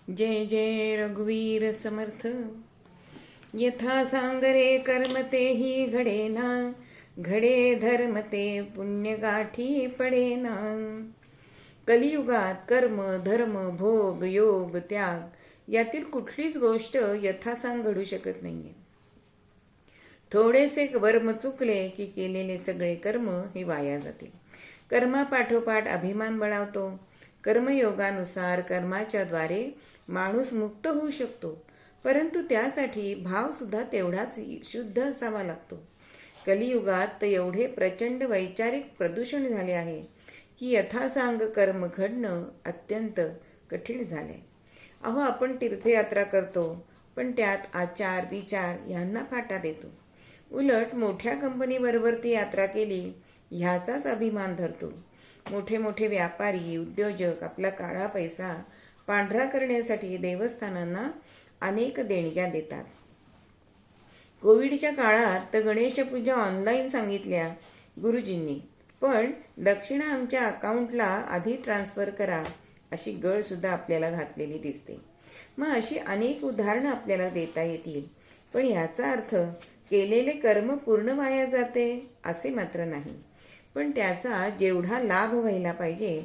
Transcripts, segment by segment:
जय जय रघुवीर समर्थ। यथा सांगरे कर्म तेही घडेना, घडे धर्म ते पुण्य गाठी पडेना। कलियुगात कर्म धर्म भोग योग त्याग यातील कुठलीच गोष्ट यथासांग घडू शकत नाहीये. थोडेसे वर्म चुकले की केलेले सगळे कर्म हे वाया जाते. कर्मापाठोपाठ अभिमान बळावतो. कर्मयोगानुसार कर्माच्या द्वारे माणूस मुक्त होऊ शकतो, परंतु त्यासाठी भाव सुद्धा तेवढाच शुद्ध असावा लागतो. कलियुगात तर एवढे प्रचंड वैचारिक प्रदूषण झाले आहे की यथासांग कर्म घडणं अत्यंत कठीण झाले. अहो, आपण तीर्थयात्रा करतो, पण त्यात आचार विचार यांना फाटा देतो. उलट मोठ्या कंपनीबरोबर ती यात्रा केली ह्याचाच अभिमान धरतो. मोठे मोठे व्यापारी उद्योजक आपला काळा पैसा पांढरा करण्यासाठी देवस्थानांना अनेक देणग्या देतात. कोविडच्या काळात तर गणेश पूजा ऑनलाईन सांगितल्या गुरुजींनी, पण दक्षिणा आमच्या अकाउंटला आधी ट्रान्सफर करा अशी गळ सुद्धा आपल्याला घातलेली दिसते. मग अशी अनेक उदाहरणं आपल्याला देता येतील, पण याचा अर्थ केलेले कर्म पूर्ण वाया जाते असे मात्र नाही. पण त्याचा जेवढा लाभ व्हायला पाहिजे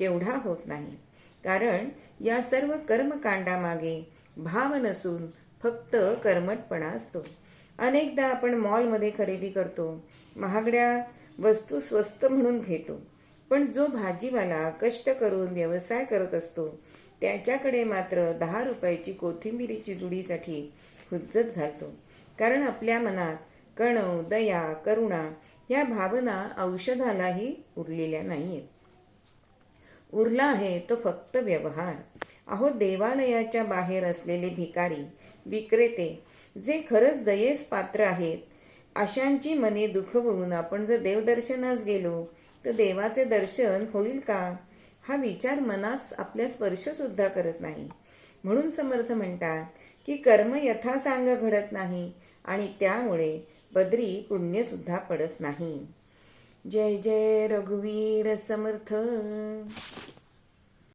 तेवढा होत नाही. कारण या सर्व कर्मकांडामागे भाव नसून फक्त कर्मटपणा असतो. अनेकदा आपण मॉलमध्ये खरेदी करतो, महागड्या वस्तू स्वस्त म्हणून घेतो, पण जो भाजीवाला कष्ट करून व्यवसाय करत असतो त्याच्याकडे मात्र 10 रुपयाची कोथिंबिरीची जुडीसाठी हुज्जत घालतो. कारण आपल्या मनात कणव दया करुणा या भावना औषधालाही उरलेल्या नाहीयेत. उरला आहे तो फक्त व्यवहार. अहो, देवालयाच्या बाहेर असलेले भिकारी विक्रेते जे खरंच दयेस पात्र आहेत, अशांची मने दुखवून आपण जर देवदर्शनास गेलो तर देवाचे दर्शन होईल का हा विचार मनास आपल्या स्पर्श सुद्धा करत नाही. म्हणून समर्थ म्हणतात की कर्म यथासांग घडत नाही आणि त्यामुळे बद्री पुण्य सुद्धा पडत नाही. जय जय रघुवीर समर्थ.